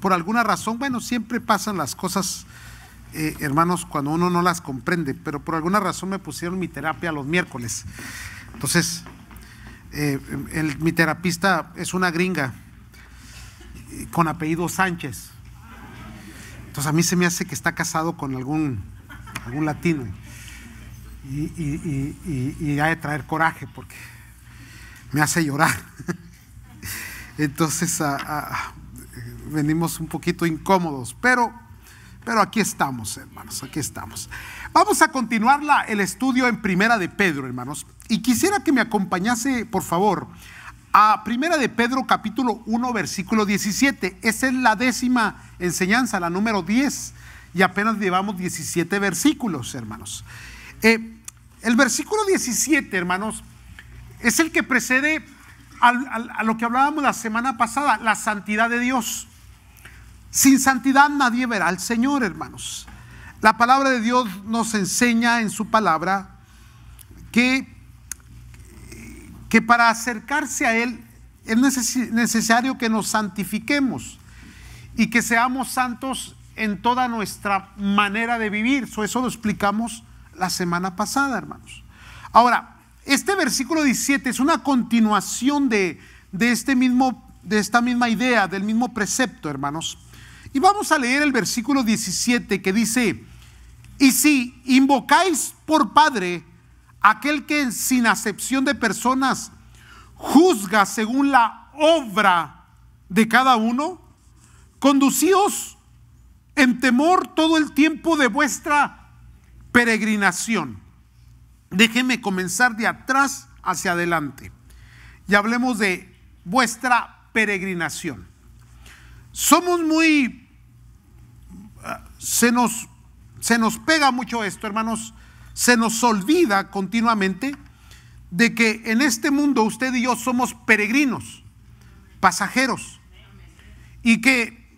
por alguna razón, bueno, siempre pasan las cosas, hermanos, cuando uno no las comprende, pero por alguna razón me pusieron mi terapia los miércoles. Entonces, mi terapista es una gringa con apellido Sánchez. Entonces a mí se me hace que está casado con algún latino y ha de traer coraje porque me hace llorar. Entonces venimos un poquito incómodos, pero aquí estamos, hermanos, aquí estamos. Vamos a continuar el estudio en Primera de Pedro, hermanos, y quisiera que me acompañase, por favor, a Primera de Pedro capítulo 1 versículo 17. Esa es la 10ª enseñanza, la número 10, y apenas llevamos 17 versículos, hermanos. El versículo 17, hermanos, es el que precede a lo que hablábamos la semana pasada, la santidad de Dios. Sin santidad nadie verá al Señor, hermanos. La palabra de Dios nos enseña en su palabra que para acercarse a Él es necesario que nos santifiquemos y que seamos santos en toda nuestra manera de vivir. Eso lo explicamos la semana pasada, hermanos. Ahora, este versículo 17 es una continuación de esta misma idea, del mismo precepto, hermanos. Y vamos a leer el versículo 17 que dice: y si invocáis por Padre aquel que sin acepción de personas juzga según la obra de cada uno, conducíos en temor todo el tiempo de vuestra peregrinación. Déjenme comenzar de atrás hacia adelante y hablemos de vuestra peregrinación. Somos se nos pega mucho esto, hermanos. Se nos olvida continuamente de que en este mundo usted y yo somos peregrinos, pasajeros, y que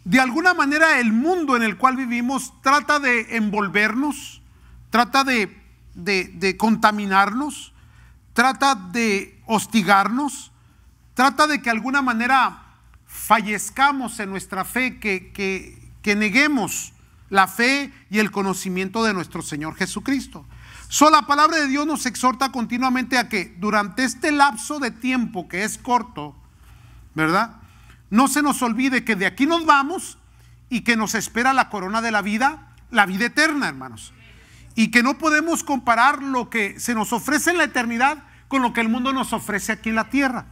de alguna manera el mundo en el cual vivimos trata de envolvernos, trata de contaminarnos, trata de hostigarnos, trata de que de alguna manera fallezcamos en nuestra fe, que neguemos la fe y el conocimiento de nuestro Señor Jesucristo. La palabra de Dios nos exhorta continuamente a que durante este lapso de tiempo que es corto, ¿verdad?, no se nos olvide que de aquí nos vamos y que nos espera la corona de la vida eterna, hermanos. Y que no podemos comparar lo que se nos ofrece en la eternidad con lo que el mundo nos ofrece aquí en la tierra.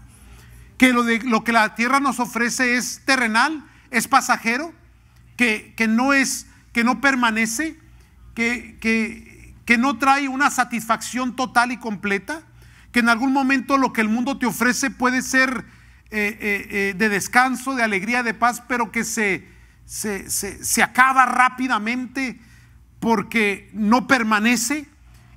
Que lo que la tierra nos ofrece es terrenal, es pasajero, que no permanece, que no trae una satisfacción total y completa, que en algún momento lo que el mundo te ofrece puede ser de descanso, de alegría, de paz, pero que se acaba rápidamente porque no permanece.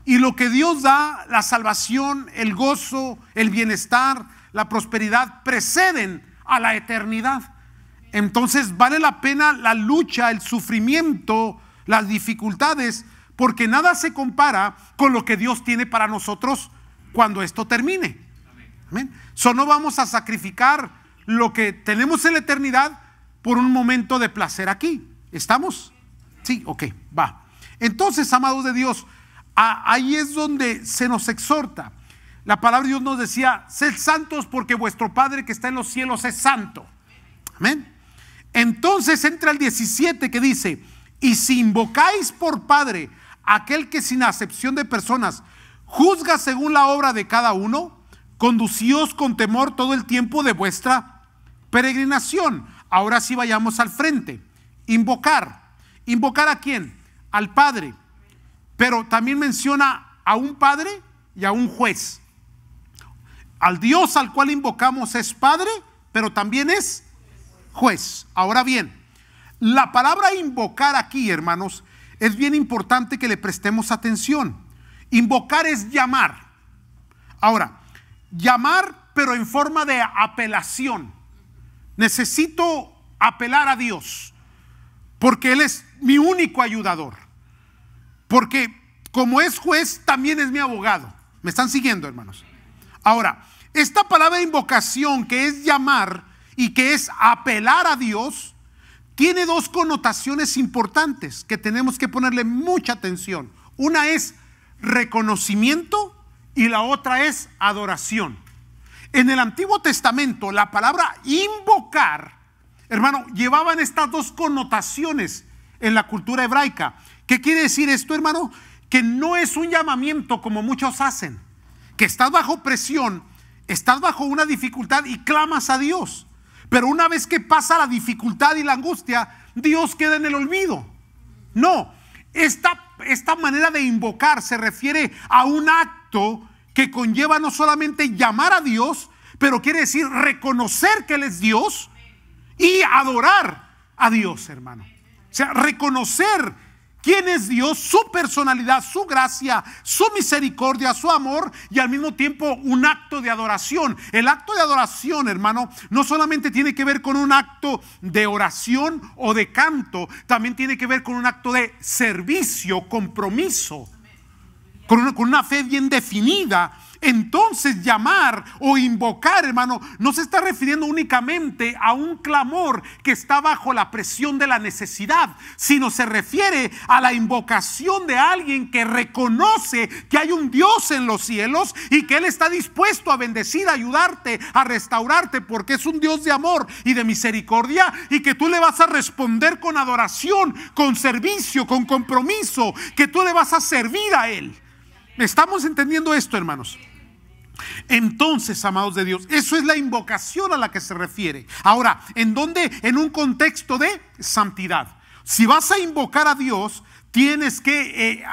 Y lo que Dios da, la salvación, el gozo, el bienestar, la prosperidad, preceden a la eternidad. Entonces vale la pena la lucha, el sufrimiento, las dificultades, porque nada se compara con lo que Dios tiene para nosotros cuando esto termine. Amén. No vamos a sacrificar lo que tenemos en la eternidad por un momento de placer aquí. ¿Estamos? Sí, ok, va. Entonces, amados de Dios, ahí es donde se nos exhorta. La palabra de Dios nos decía: sed santos porque vuestro Padre que está en los cielos es santo. Amén. Entonces entra el 17 que dice: y si invocáis por Padre aquel que sin acepción de personas juzga según la obra de cada uno, conducíos con temor todo el tiempo de vuestra peregrinación. Ahora sí vayamos al frente. Invocar. ¿Invocar a quién? Al Padre. Pero también menciona a un Padre y a un juez. Al Dios al cual invocamos es Padre, pero también es juez. Ahora bien, la palabra invocar aquí, hermanos, es bien importante que le prestemos atención. Invocar es llamar. Ahora, llamar pero en forma de apelación. Necesito apelar a Dios porque Él es mi único ayudador, porque como es juez también es mi abogado. ¿Me están siguiendo, hermanos? Ahora, esta palabra de invocación, que es llamar, y que es apelar a Dios, tiene dos connotaciones importantes que tenemos que ponerle mucha atención. Una es reconocimiento y la otra es adoración. En el Antiguo Testamento, la palabra invocar, hermano, llevaban estas dos connotaciones en la cultura hebraica. ¿Qué quiere decir esto, hermano? Que no es un llamamiento como muchos hacen, que estás bajo presión, estás bajo una dificultad y clamas a Dios. Pero una vez que pasa la dificultad y la angustia, Dios queda en el olvido. No, esta manera de invocar se refiere a un acto que conlleva no solamente llamar a Dios, pero quiere decir reconocer que Él es Dios y adorar a Dios, hermano. O sea, reconocer quién es Dios, su personalidad, su gracia, su misericordia, su amor, y al mismo tiempo un acto de adoración. El acto de adoración, hermano, no solamente tiene que ver con un acto de oración o de canto, también tiene que ver con un acto de servicio, compromiso, con una fe bien definida. Entonces llamar o invocar, hermano, no se está refiriendo únicamente a un clamor que está bajo la presión de la necesidad, sino se refiere a la invocación de alguien que reconoce que hay un Dios en los cielos y que Él está dispuesto a bendecir, a ayudarte, a restaurarte, porque es un Dios de amor y de misericordia, y que tú le vas a responder con adoración, con servicio, con compromiso, que tú le vas a servir a Él. ¿Estamos entendiendo esto, hermanos? Entonces, amados de Dios, eso es la invocación a la que se refiere. Ahora, ¿en dónde? En un contexto de santidad. Si vas a invocar a Dios, tienes que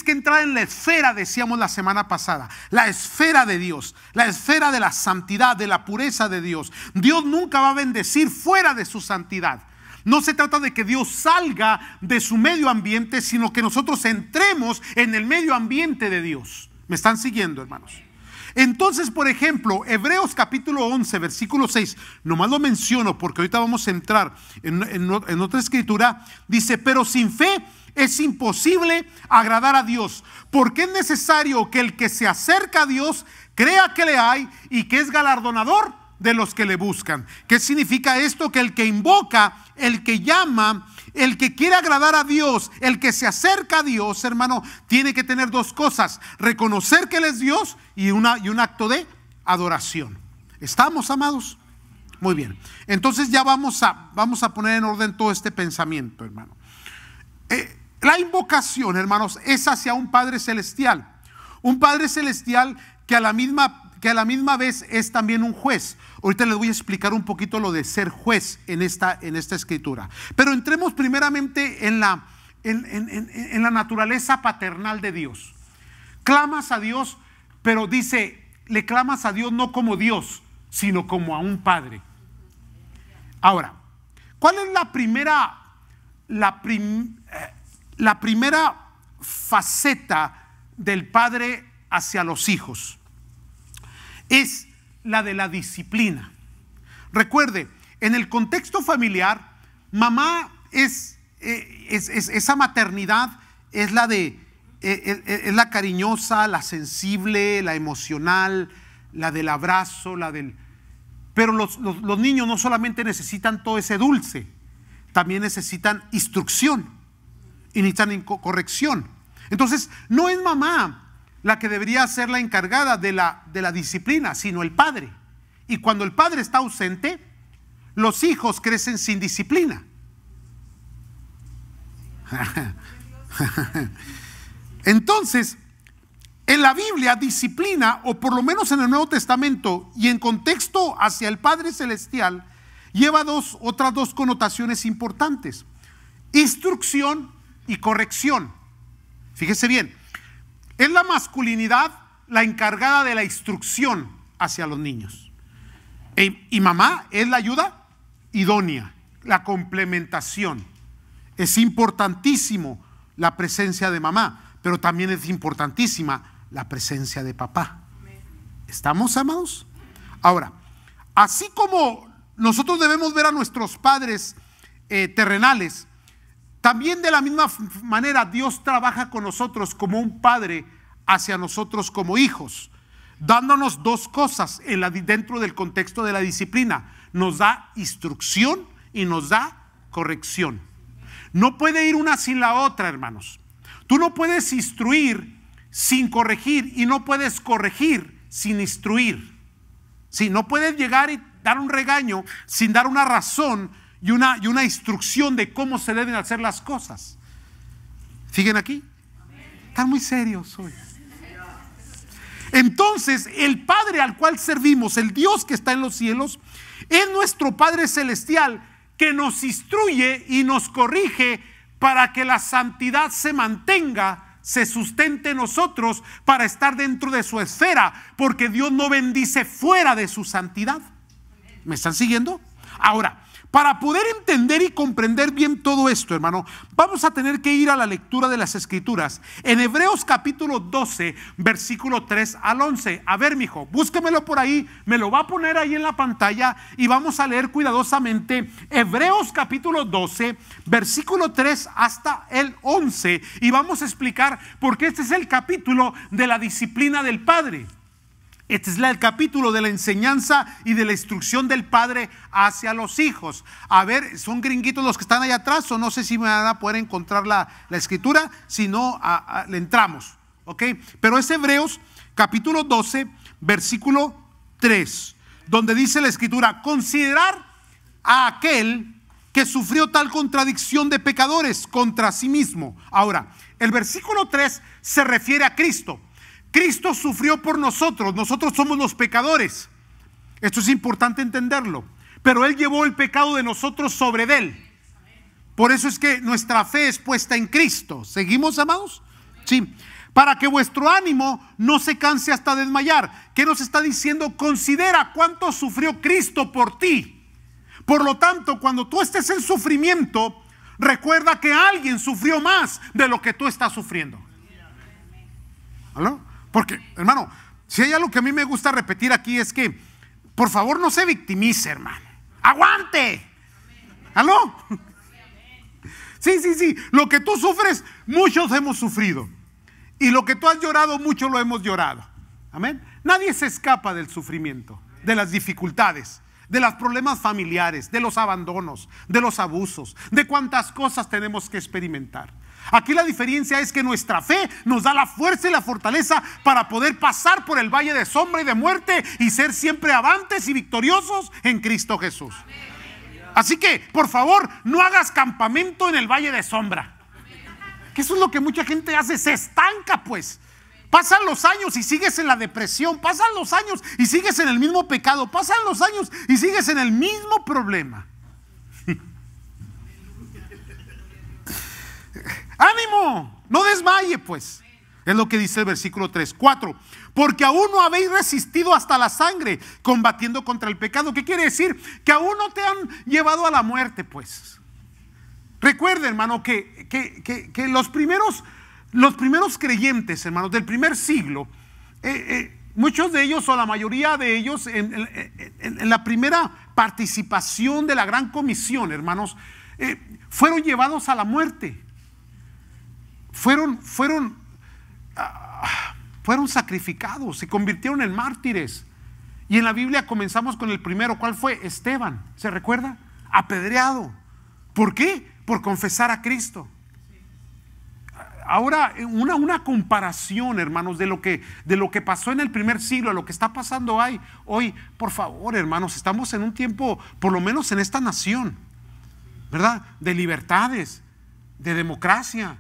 entrar en la esfera, decíamos la semana pasada, la esfera de Dios, la esfera de la santidad, de la pureza de Dios. Dios nunca va a bendecir fuera de su santidad. No se trata de que Dios salga de su medio ambiente, sino que nosotros entremos en el medio ambiente de Dios. ¿Me están siguiendo, hermanos? Entonces, por ejemplo, Hebreos capítulo 11, versículo 6, nomás lo menciono porque ahorita vamos a entrar en otra escritura. Dice: pero sin fe es imposible agradar a Dios, porque es necesario que el que se acerca a Dios crea que le hay y que es galardonador de los que le buscan. ¿Qué significa esto? Que el que invoca, el que llama, el que quiere agradar a Dios, el que se acerca a Dios, hermano, tiene que tener dos cosas: reconocer que Él es Dios y un acto de adoración. ¿Estamos, amados? Muy bien. Entonces ya vamos a poner en orden todo este pensamiento, hermano. La invocación, hermanos, es hacia un Padre Celestial. Un Padre Celestial que a la misma vez es también un juez. Ahorita les voy a explicar un poquito lo de ser juez en esta escritura. Pero entremos primeramente en la naturaleza paternal de Dios. Clamas a Dios, pero dice, le clamas a Dios no como Dios, sino como a un Padre. Ahora, ¿cuál es la primera faceta del Padre hacia los hijos? Es la de la disciplina. Recuerde, en el contexto familiar, mamá esa maternidad es la cariñosa, la sensible, la emocional, la del abrazo, pero los niños no solamente necesitan todo ese dulce, también necesitan instrucción y necesitan corrección. Entonces, no es mamá la que debería ser la encargada de la disciplina, sino el padre. Y cuando el padre está ausente, los hijos crecen sin disciplina. Entonces, en la Biblia, disciplina, o por lo menos en el Nuevo Testamento y en contexto hacia el Padre Celestial, lleva otras dos connotaciones importantes: instrucción y corrección. Fíjese bien, es la masculinidad la encargada de la instrucción hacia los niños. Y mamá es la ayuda idónea, la complementación. Es importantísimo la presencia de mamá, pero también es importantísima la presencia de papá. ¿Estamos, amados? Ahora, así como nosotros debemos ver a nuestros padres terrenales, también de la misma manera Dios trabaja con nosotros como un padre hacia nosotros como hijos. dándonos dos cosas dentro del contexto de la disciplina. Nos da instrucción y nos da corrección. No puede ir una sin la otra, hermanos. Tú no puedes instruir sin corregir y no puedes corregir sin instruir. Sí, no puedes llegar y dar un regaño sin dar una razón y una instrucción de cómo se deben hacer las cosas. ¿Siguen aquí? Están muy serios hoy. Entonces, el Padre al cual servimos, el Dios que está en los cielos, es nuestro Padre celestial que nos instruye y nos corrige para que la santidad se mantenga, se sustente en nosotros para estar dentro de su esfera, porque Dios no bendice fuera de su santidad. ¿Me están siguiendo? Ahora, para poder entender y comprender bien todo esto, hermano, vamos a tener que ir a la lectura de las Escrituras. En Hebreos capítulo 12, versículo 3 al 11. A ver, mijo, búsquemelo por ahí, me lo va a poner ahí en la pantalla y vamos a leer cuidadosamente Hebreos capítulo 12, versículo 3 hasta el 11. Y vamos a explicar por qué este es el capítulo de la disciplina del Padre. Este es el capítulo de la enseñanza y de la instrucción del Padre hacia los hijos. A ver, ¿son gringuitos los que están allá atrás? O no sé si me van a poder encontrar la escritura. Si no, le entramos. ¿Ok? Pero es Hebreos capítulo 12, versículo 3, donde dice la escritura: considerar a aquel que sufrió tal contradicción de pecadores contra sí mismo. Ahora, el versículo 3 se refiere a Cristo. Cristo sufrió por nosotros, nosotros somos los pecadores. Esto es importante entenderlo. Pero Él llevó el pecado de nosotros sobre Él. Por eso es que nuestra fe es puesta en Cristo. ¿Seguimos, amados? Sí. Para que vuestro ánimo no se canse hasta desmayar. ¿Qué nos está diciendo? Considera cuánto sufrió Cristo por ti. Por lo tanto, cuando tú estés en sufrimiento, recuerda que alguien sufrió más de lo que tú estás sufriendo. ¿Aló? Porque, hermano, si hay algo que a mí me gusta repetir aquí es que, por favor, no se victimice, hermano. ¡Aguante! ¿Aló? Sí. Lo que tú sufres, muchos hemos sufrido. Y lo que tú has llorado, muchos lo hemos llorado. Amén. Nadie se escapa del sufrimiento, de las dificultades, de los problemas familiares, de los abandonos, de los abusos, de cuántas cosas tenemos que experimentar. Aquí la diferencia es que nuestra fe nos da la fuerza y la fortaleza para poder pasar por el valle de sombra y de muerte y ser siempre avantes y victoriosos en Cristo Jesús. Así que, por favor, no hagas campamento en el valle de sombra. Que eso es lo que mucha gente hace, se estanca pues. Pasan los años y sigues en la depresión, pasan los años y sigues en el mismo pecado, pasan los años y sigues en el mismo problema. ¡Ánimo! No desmaye pues. Es lo que dice el versículo 3. 4. Porque aún no habéis resistido hasta la sangre, combatiendo contra el pecado. ¿Qué quiere decir? Que aún no te han llevado a la muerte pues. Recuerda, hermano, que los primeros creyentes, hermanos, del primer siglo, muchos de ellos o la mayoría de ellos en la primera participación de la gran comisión, hermanos, fueron llevados a la muerte. Fueron sacrificados, se convirtieron en mártires. Y en la Biblia comenzamos con el primero. ¿Cuál fue? Esteban, ¿se recuerda? Apedreado. ¿Por qué? Por confesar a Cristo. Ahora, una comparación, hermanos, de lo que pasó en el primer siglo, a lo que está pasando hoy, por favor, hermanos, estamos en un tiempo, por lo menos en esta nación, ¿verdad? De libertades, de democracia,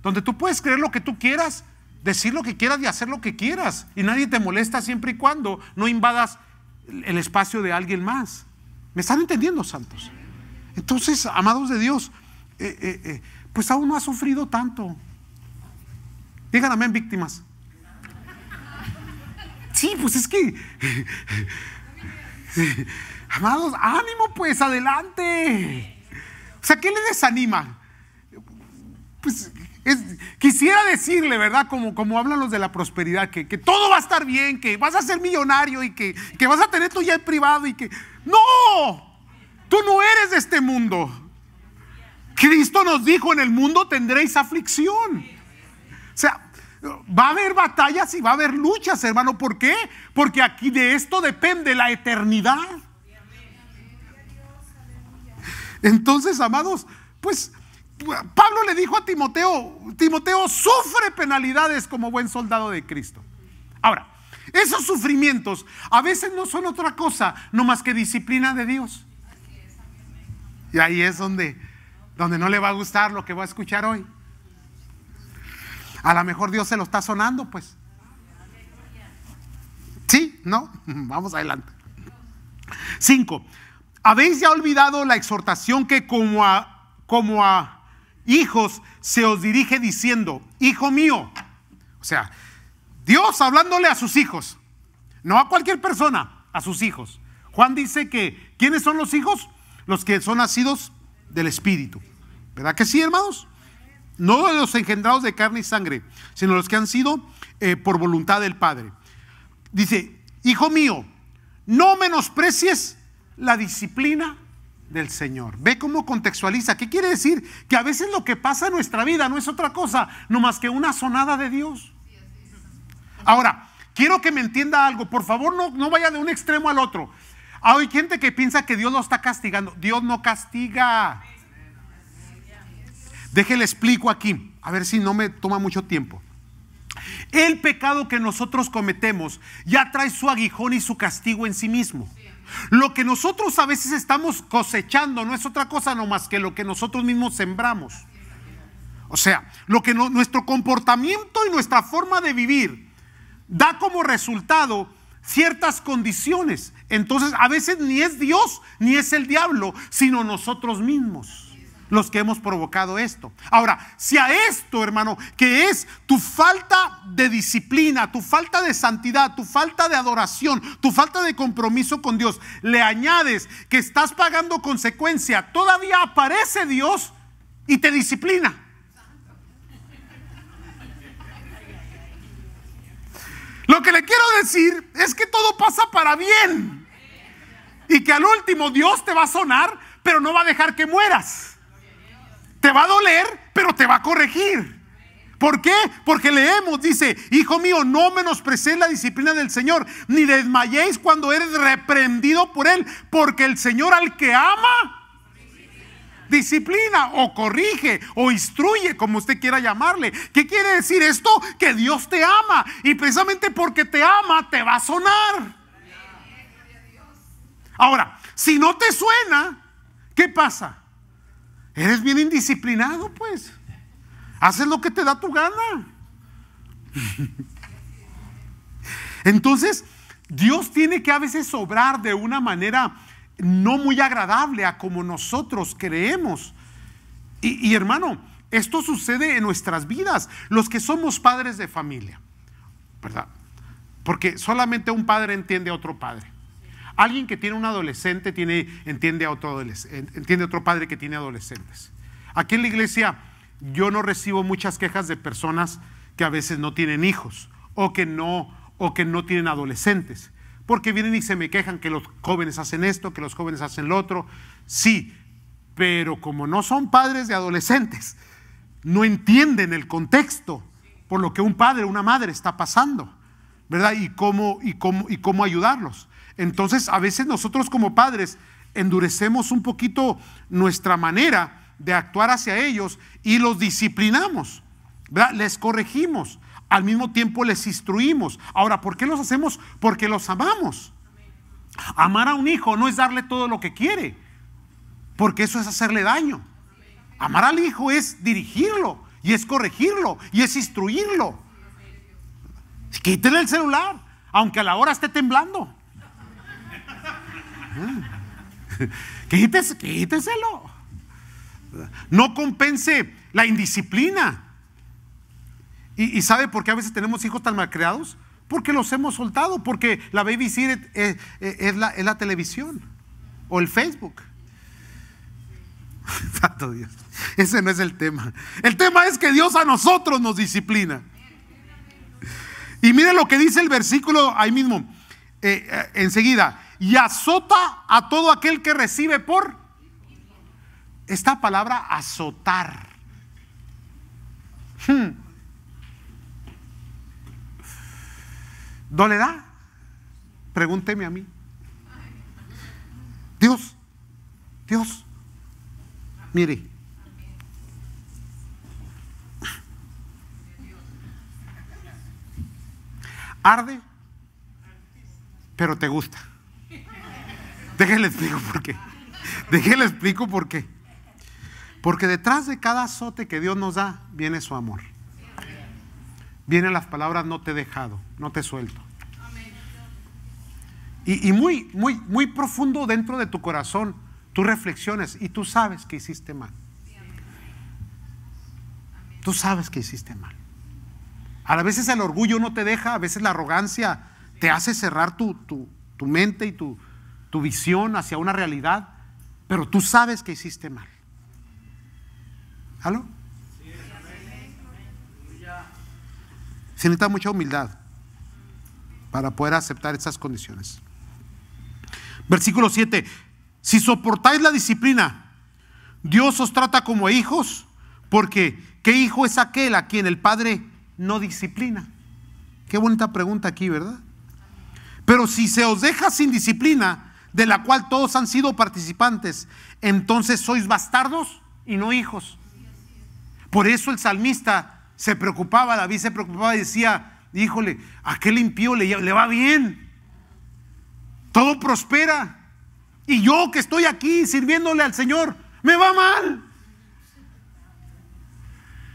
donde tú puedes creer lo que tú quieras, decir lo que quieras y hacer lo que quieras, y nadie te molesta siempre y cuando no invadas el espacio de alguien más. ¿Me están entendiendo, santos? Entonces, amados de Dios, pues aún no ha sufrido tanto. Digan amén, víctimas. Sí, pues es que amados, ánimo pues, adelante. O sea, ¿qué le desanima? Pues quisiera decirle, ¿verdad? Como hablan los de la prosperidad, que todo va a estar bien, que vas a ser millonario y que vas a tener tu jet privado y que... ¡No! Tú no eres de este mundo. Cristo nos dijo: en el mundo tendréis aflicción. O sea, Va a haber batallas y va a haber luchas, hermano. ¿Por qué? Porque aquí de esto depende la eternidad. Entonces, amados, pues Pablo le dijo a Timoteo: Timoteo, sufre penalidades como buen soldado de Cristo. Ahora, esos sufrimientos a veces no son otra cosa, no más que disciplina de Dios. Y ahí es donde no le va a gustar lo que va a escuchar hoy. A lo mejor Dios se lo está sonando, pues. ¿Sí? ¿No? Vamos adelante. 5. ¿Habéis ya olvidado la exhortación que como a hijos se os dirige diciendo: hijo mío? O sea, Dios hablándole a sus hijos, no a cualquier persona, a sus hijos. Juan dice que ¿quiénes son los hijos? Los que son nacidos del Espíritu. ¿Verdad que sí, hermanos? No los engendrados de carne y sangre, sino los que han sido por voluntad del Padre. Dice: hijo mío, no menosprecies la disciplina del Señor. Ve cómo contextualiza. ¿Qué quiere decir? Que a veces lo que pasa en nuestra vida no es otra cosa, no más que una sonada de Dios. Ahora, quiero que me entienda algo. Por favor, no vaya de un extremo al otro. Hay gente que piensa que Dios lo está castigando. Dios no castiga. Déjele explico aquí, a ver si no me toma mucho tiempo. El pecado que nosotros cometemos ya trae su aguijón y su castigo en sí mismo. Lo que nosotros a veces estamos cosechando no es otra cosa no más que lo que nosotros mismos sembramos. O sea, lo que nuestro comportamiento y nuestra forma de vivir da como resultado ciertas condiciones. Entonces a veces ni es Dios ni es el diablo, sino nosotros mismos los que hemos provocado esto. Ahora, si a esto, hermano, que es tu falta de disciplina, tu falta de santidad, tu falta de adoración, tu falta de compromiso con Dios, le añades que estás pagando consecuencia, todavía aparece Dios y te disciplina. Lo que le quiero decir es que todo pasa para bien y que al último Dios te va a sonar, pero no va a dejar que mueras. Te va a doler, pero te va a corregir. ¿Por qué? Porque leemos, dice: hijo mío, no menosprecies la disciplina del Señor, ni desmayéis cuando eres reprendido por Él, porque el Señor al que ama disciplina o corrige o instruye, como usted quiera llamarle. ¿Qué quiere decir esto? Que Dios te ama, y precisamente porque te ama te va a sonar. Ahora, si no te suena, ¿qué pasa? Eres bien indisciplinado, pues. Haces lo que te da tu gana. Entonces, Dios tiene que a veces obrar de una manera no muy agradable a como nosotros creemos. Y hermano, esto sucede en nuestras vidas, los que somos padres de familia, ¿verdad? Porque solamente un padre entiende a otro padre. Alguien que tiene un adolescente entiende a otro padre que tiene adolescentes. Aquí en la iglesia yo no recibo muchas quejas de personas que a veces no tienen hijos o que no tienen adolescentes, porque vienen y se me quejan que los jóvenes hacen esto, que los jóvenes hacen lo otro. Sí, pero como no son padres de adolescentes, no entienden el contexto por lo que un padre o una madre está pasando, ¿verdad? Y cómo ayudarlos. Entonces a veces nosotros como padres endurecemos un poquito nuestra manera de actuar hacia ellos y los disciplinamos, ¿verdad? Les corregimos, al mismo tiempo les instruimos. Ahora, ¿por qué los hacemos? Porque los amamos. Amar a un hijo no es darle todo lo que quiere, porque eso es hacerle daño. Amar al hijo es dirigirlo, y es corregirlo, y es instruirlo. Quítele el celular, aunque a la hora esté temblando. Quíteselo. No compense la indisciplina. ¿Y sabe por qué a veces tenemos hijos tan malcriados? Porque los hemos soltado, porque la babysitter es la televisión o el Facebook. Santo Dios, ese no es el tema. El tema es que Dios a nosotros nos disciplina. Y mire lo que dice el versículo ahí mismo, enseguida: y azota a todo aquel que recibe por. Esta palabra azotar ¿Dolerá? Pregúnteme a mí. Dios, mire, arde, pero te gusta. Déjenle explico por qué. Porque detrás de cada azote que Dios nos da viene su amor. Vienen las palabras: no te he dejado, no te suelto. Y muy profundo dentro de tu corazón, tú reflexiones y tú sabes que hiciste mal. Tú sabes que hiciste mal. A veces el orgullo no te deja, a veces la arrogancia te hace cerrar tu mente y tu visión hacia una realidad, pero tú sabes que hiciste mal. ¿Aló? Se necesita mucha humildad para poder aceptar estas condiciones. Versículo 7: si soportáis la disciplina, Dios os trata como hijos, porque ¿qué hijo es aquel a quien el padre no disciplina? Qué bonita pregunta aquí, ¿verdad? Pero si se os deja sin disciplina, de la cual todos han sido participantes, entonces sois bastardos y no hijos. Por eso el salmista se preocupaba, David se preocupaba y decía: híjole, a aquel impío le va bien, todo prospera, y yo que estoy aquí sirviéndole al Señor, me va mal.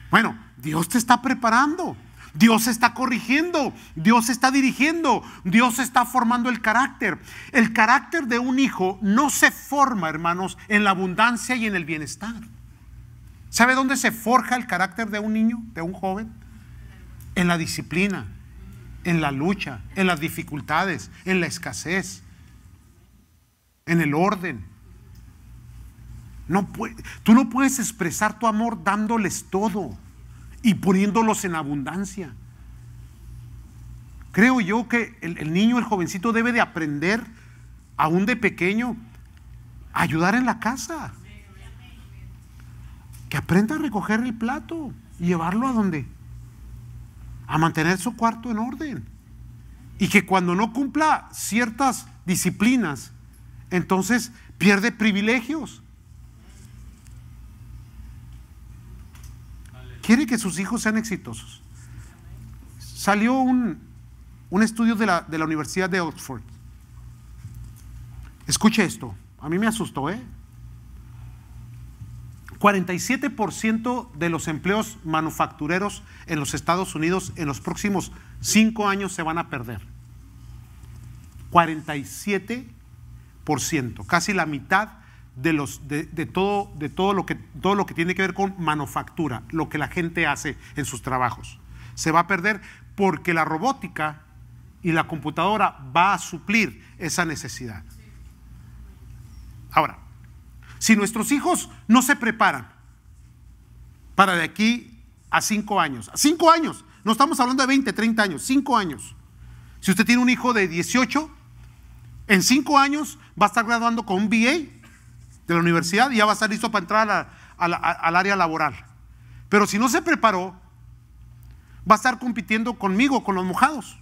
Bueno, Dios te está preparando, Dios está corrigiendo, Dios está dirigiendo, Dios está formando el carácter. El carácter de un hijo no se forma, hermanos, en la abundancia y en el bienestar. ¿Sabe dónde se forja el carácter de un niño, de un joven? En la disciplina, en la lucha, en las dificultades, en la escasez, en el orden. Tú no puedes expresar tu amor dándoles todo y poniéndolos en abundancia. Creo yo que el niño, el jovencito, debe de aprender, aún de pequeño, a ayudar en la casa. Que aprenda a recoger el plato y llevarlo a donde, a mantener su cuarto en orden. Y que cuando no cumpla ciertas disciplinas, entonces pierde privilegios. Quiere que sus hijos sean exitosos. Salió un estudio de la Universidad de Oxford. Escuche esto, a mí me asustó, 47% de los empleos manufactureros en los Estados Unidos en los próximos 5 años se van a perder. 47%, casi la mitad de todo lo que tiene que ver con manufactura, lo que la gente hace en sus trabajos, se va a perder porque la robótica y la computadora va a suplir esa necesidad. Ahora, si nuestros hijos no se preparan para de aquí a 5 años, no estamos hablando de 20, 30 años, 5 años. Si usted tiene un hijo de 18, en 5 años va a estar graduando con un BA de la universidad y ya va a estar listo para entrar al área laboral. Pero si no se preparó, va a estar compitiendo conmigo, con los mojados.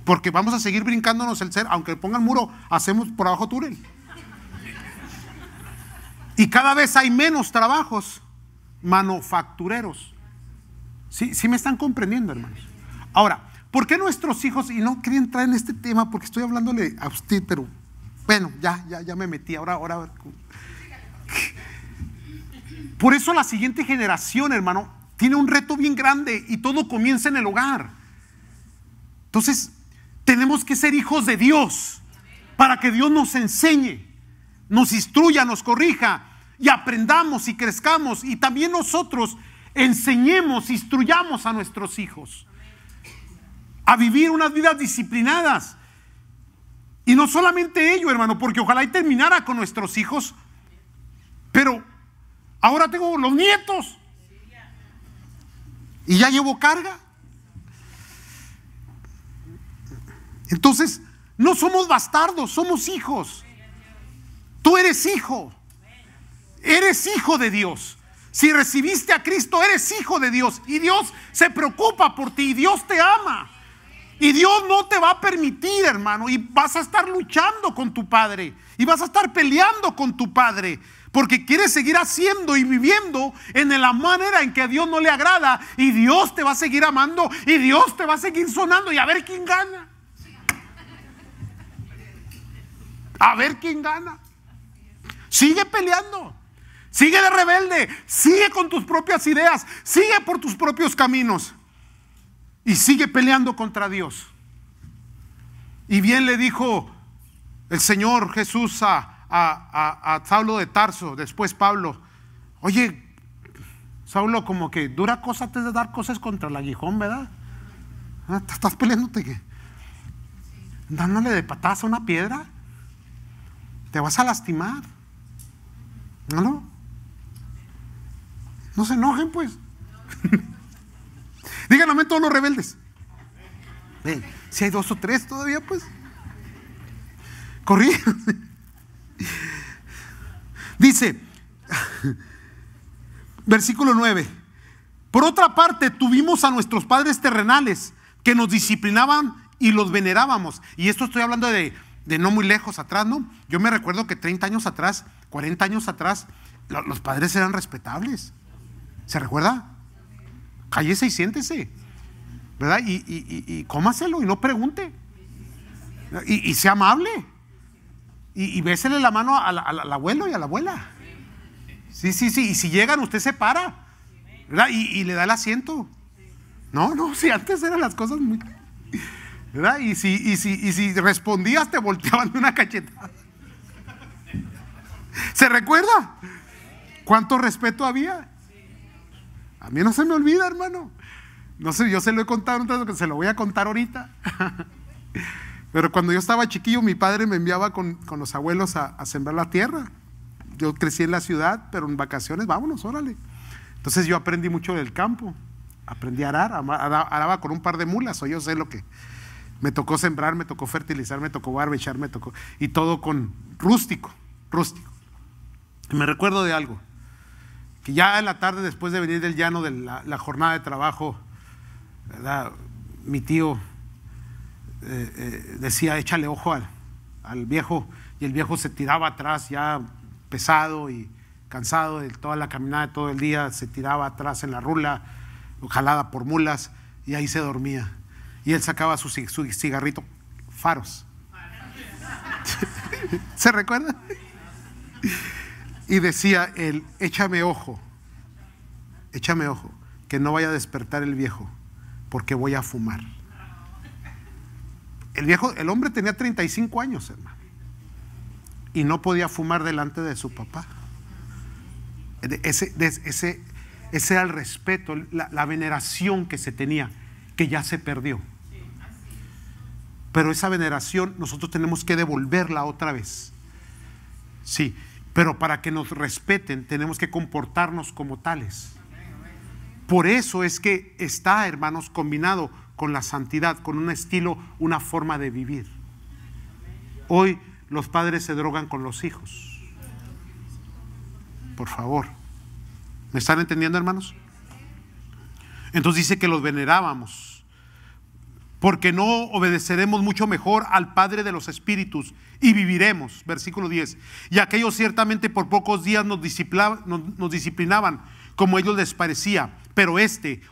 Porque vamos a seguir brincándonos el ser, aunque pongan muro, hacemos por abajo túnel. Y cada vez hay menos trabajos manufactureros. ¿Sí me están comprendiendo, hermanos? Ahora, ¿por qué nuestros hijos, y no quería entrar en este tema porque estoy hablándole a usted, pero bueno, ya me metí, ahora. Por eso la siguiente generación, hermano, tiene un reto bien grande y todo comienza en el hogar. Entonces, tenemos que ser hijos de Dios para que Dios nos enseñe, nos instruya, nos corrija y aprendamos y crezcamos, y también nosotros enseñemos, instruyamos a nuestros hijos a vivir unas vidas disciplinadas. Y no solamente ello, hermano, porque ojalá y terminara con nuestros hijos, pero ahora tengo los nietos y ya llevo carga. Entonces, no somos bastardos, somos hijos. Tú eres hijo de Dios. Si recibiste a Cristo, eres hijo de Dios y Dios se preocupa por ti y Dios te ama. Y Dios no te va a permitir, hermano, y vas a estar luchando con tu padre y vas a estar peleando con tu padre, porque quieres seguir haciendo y viviendo en la manera en que a Dios no le agrada, y Dios te va a seguir amando y Dios te va a seguir sonando, y a ver quién gana. A ver quién gana. Sigue peleando, sigue de rebelde, sigue con tus propias ideas, sigue por tus propios caminos y sigue peleando contra Dios. Y bien le dijo el Señor Jesús a Saulo de Tarso, después Pablo: oye, Saulo, como que dura cosa antes de dar cosas contra el aguijón, ¿verdad? ¿Estás peleándote qué? Dándole de patadas a una piedra. Te vas a lastimar. No se enojen, pues. Díganme todos los rebeldes. Si hay 2 o 3 todavía, pues corríjanse. Dice, versículo 9: por otra parte, tuvimos a nuestros padres terrenales que nos disciplinaban y los venerábamos. Y esto estoy hablando de no muy lejos atrás, ¿no? Yo me recuerdo que 30 años atrás, 40 años atrás, los padres eran respetables. ¿Se recuerda? Cállese y siéntese, ¿verdad? Y cómaselo y no pregunte. Y sea amable. Y bésele la mano al abuelo y a la abuela. Sí. Y si llegan, usted se para, ¿verdad? Y le da el asiento. No, si antes eran las cosas muy, ¿verdad? Y si respondías, te volteaban de una cachetada. ¿Se recuerda? ¿Cuánto respeto había? A mí no se me olvida, hermano. No sé, yo se lo he contado antes, se lo voy a contar ahorita. Pero cuando yo estaba chiquillo, mi padre me enviaba con los abuelos a sembrar la tierra. Yo crecí en la ciudad, pero en vacaciones, vámonos, órale. Entonces yo aprendí mucho del campo. Aprendí a arar, araba con un par de mulas, o yo sé lo que me tocó sembrar, me tocó fertilizar, me tocó barbechar, y todo con rústico. Y me recuerdo de algo, que ya en la tarde, después de venir del llano de la jornada de trabajo, ¿verdad? Mi tío decía: échale ojo al viejo, y el viejo se tiraba atrás ya pesado y cansado de toda la caminada de todo el día, se tiraba atrás en la rula, jalada por mulas, y ahí se dormía. Y él sacaba su cigarrito, faros. ¿Se recuerda? Y decía él: échame ojo, que no vaya a despertar el viejo, porque voy a fumar. El hombre tenía 35 años, hermano, y no podía fumar delante de su papá. Ese era el respeto, la veneración que se tenía, que ya se perdió. Pero esa veneración nosotros tenemos que devolverla otra vez. Sí, pero para que nos respeten tenemos que comportarnos como tales. Por eso es que está, hermanos, combinado con la santidad, con un estilo, una forma de vivir. Hoy los padres se drogan con los hijos. Por favor, ¿me están entendiendo, hermanos? Entonces dice que los venerábamos, porque no obedeceremos mucho mejor al Padre de los Espíritus y viviremos. Versículo 10: y aquellos ciertamente por pocos días nos disciplinaban como a ellos les parecía, pero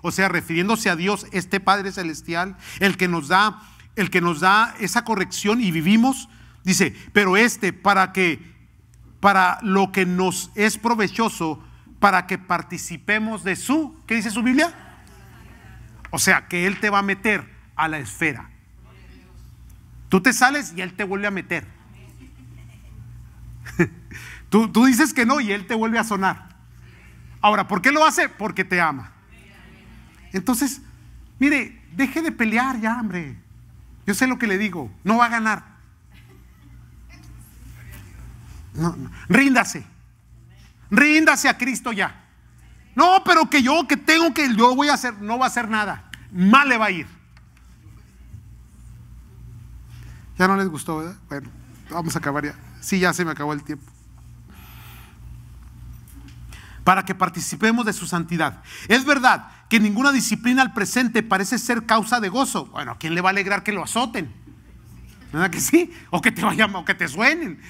o sea, refiriéndose a Dios, Padre Celestial, el que nos da esa corrección y vivimos, dice, pero para lo que nos es provechoso, para que participemos de ¿qué dice su Biblia? O sea, que Él te va a meter a la esfera. Tú te sales y Él te vuelve a meter. Tú dices que no y Él te vuelve a sonar. Ahora, ¿por qué lo hace? Porque te ama. Entonces, mire, deje de pelear ya, hombre. Yo sé lo que le digo, no va a ganar. No. Ríndase a Cristo ya. No, pero que yo voy a hacer, no va a hacer nada, mal le va a ir. Ya no les gustó, ¿verdad? Bueno, vamos a acabar ya. Sí, ya se me acabó el tiempo. para que participemos de su santidad. Es verdad que ninguna disciplina al presente parece ser causa de gozo. Bueno, ¿a quién le va a alegrar que lo azoten? ¿Verdad que sí? O que te vayan, o que te suenen,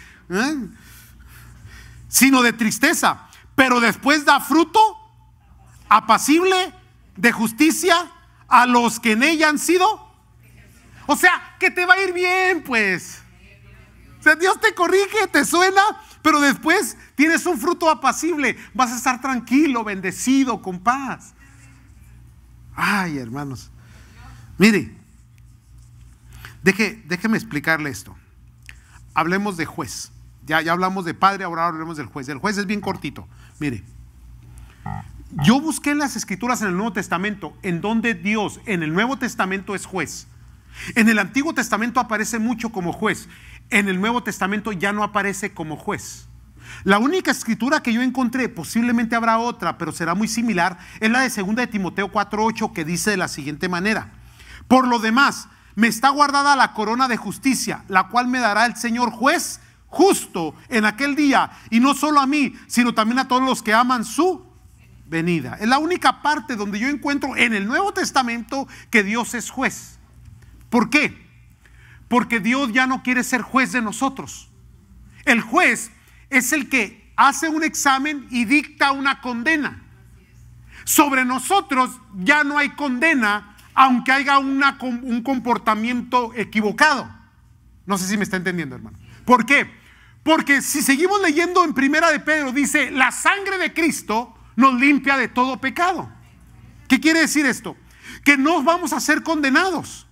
sino de tristeza. Pero después da fruto apacible de justicia a los que en ella han sido. O sea, que te va a ir bien, pues. O sea, Dios te corrige, te suena, pero después tienes un fruto apacible. Vas a estar tranquilo, bendecido, con paz. Ay, hermanos. Mire, déjeme explicarle esto. Hablemos de juez. Ya hablamos de padre, ahora hablemos del juez. El juez es bien cortito. Mire, yo busqué en las escrituras en el Nuevo Testamento en donde Dios en el Nuevo Testamento es juez. En el Antiguo Testamento aparece mucho como juez. En el Nuevo Testamento ya no aparece como juez. La única escritura que yo encontré, posiblemente habrá otra, pero será muy similar, es la de 2 de Timoteo 4:8, que dice de la siguiente manera: por lo demás, me está guardada la corona de justicia, la cual me dará el Señor juez justo en aquel día, y no solo a mí, sino también a todos los que aman su venida. Es la única parte donde yo encuentro en el Nuevo Testamento que Dios es juez. ¿Por qué? Porque Dios ya no quiere ser juez de nosotros. El juez es el que hace un examen y dicta una condena. Sobre nosotros ya no hay condena, aunque haya un comportamiento equivocado. No sé si me está entendiendo, hermano. ¿Por qué? Porque si seguimos leyendo en Primera de Pedro, dice: la sangre de Cristo nos limpia de todo pecado. ¿Qué quiere decir esto? Que no vamos a ser condenados.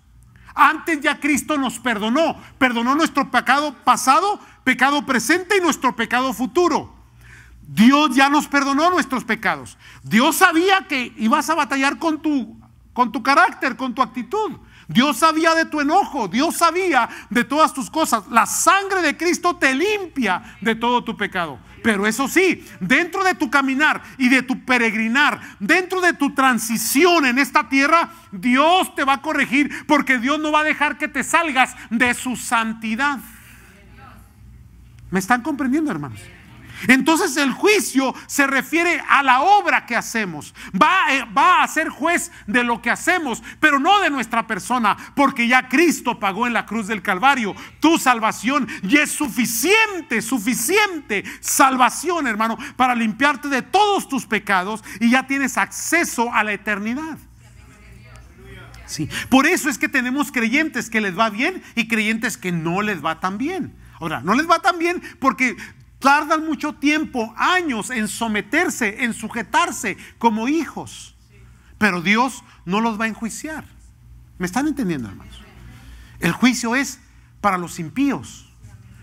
Antes ya Cristo nos perdonó nuestro pecado pasado, pecado presente y nuestro pecado futuro. Dios ya nos perdonó nuestros pecados. Dios sabía que ibas a batallar con tu carácter, con tu actitud. Dios sabía de tu enojo, Dios sabía de todas tus cosas. La sangre de Cristo te limpia de todo tu pecado. Pero eso sí, dentro de tu caminar y de tu peregrinar, dentro de tu transición en esta tierra, Dios te va a corregir, porque Dios no va a dejar que te salgas de su santidad. ¿Me están comprendiendo, hermanos? Entonces el juicio se refiere a la obra que hacemos. Va a ser juez de lo que hacemos, pero no de nuestra persona, porque ya Cristo pagó en la cruz del Calvario tu salvación, y es suficiente salvación, hermano, para limpiarte de todos tus pecados, y ya tienes acceso a la eternidad. Sí. Por eso es que tenemos creyentes que les va bien y creyentes que no les va tan bien. Ahora, no les va tan bien porque tardan mucho tiempo, años, en someterse, en sujetarse como hijos. Pero Dios no los va a enjuiciar. ¿Me están entendiendo, hermanos? El juicio es para los impíos.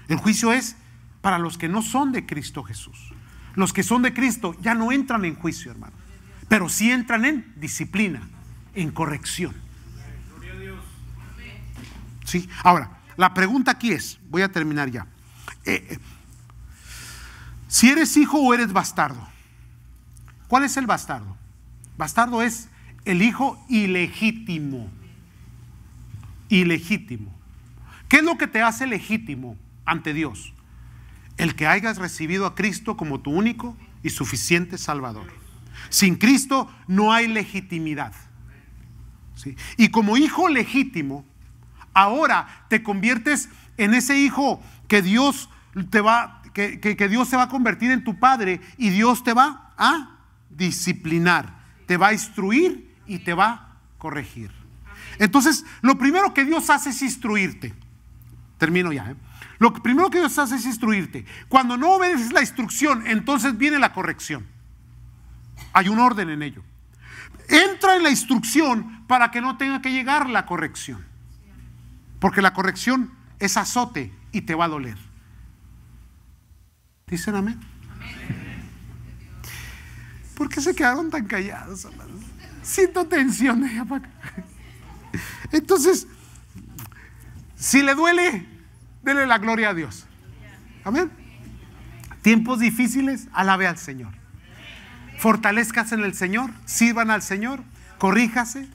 El juicio es para los que no son de Cristo Jesús. Los que son de Cristo ya no entran en juicio, hermano, pero sí entran en disciplina, en corrección. Sí. Ahora, la pregunta aquí es, voy a terminar ya. Si eres hijo o eres bastardo. ¿Cuál es el bastardo? Bastardo es el hijo ilegítimo. Ilegítimo. ¿Qué es lo que te hace legítimo ante Dios? El que hayas recibido a Cristo como tu único y suficiente Salvador. Sin Cristo no hay legitimidad. ¿Sí? Y como hijo legítimo, ahora te conviertes en ese hijo que Dios te va que Dios se va a convertir en tu padre, y Dios te va a disciplinar, te va a instruir y te va a corregir. Entonces, lo primero que Dios hace es instruirte. Termino ya. Lo primero que Dios hace es instruirte. Cuando no obedeces la instrucción, entonces viene la corrección. Hay un orden en ello. Entra en la instrucción para que no tenga que llegar la corrección, porque la corrección es azote y te va a doler. ¿Dicen amén? ¿Por qué se quedaron tan callados, hermanos? Siento tensión de allá para acá. Entonces, si le duele, dele la gloria a Dios. Amén. Tiempos difíciles, alabe al Señor. Fortalezcase en el Señor, sirvan al Señor, corríjase.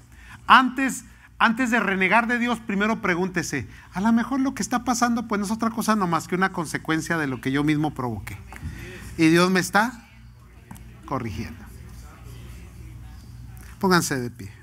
Antes de renegar de Dios, primero pregúntese: a lo mejor lo que está pasando pues no es otra cosa nomás que una consecuencia de lo que yo mismo provoqué, y Dios me está corrigiendo. Pónganse de pie.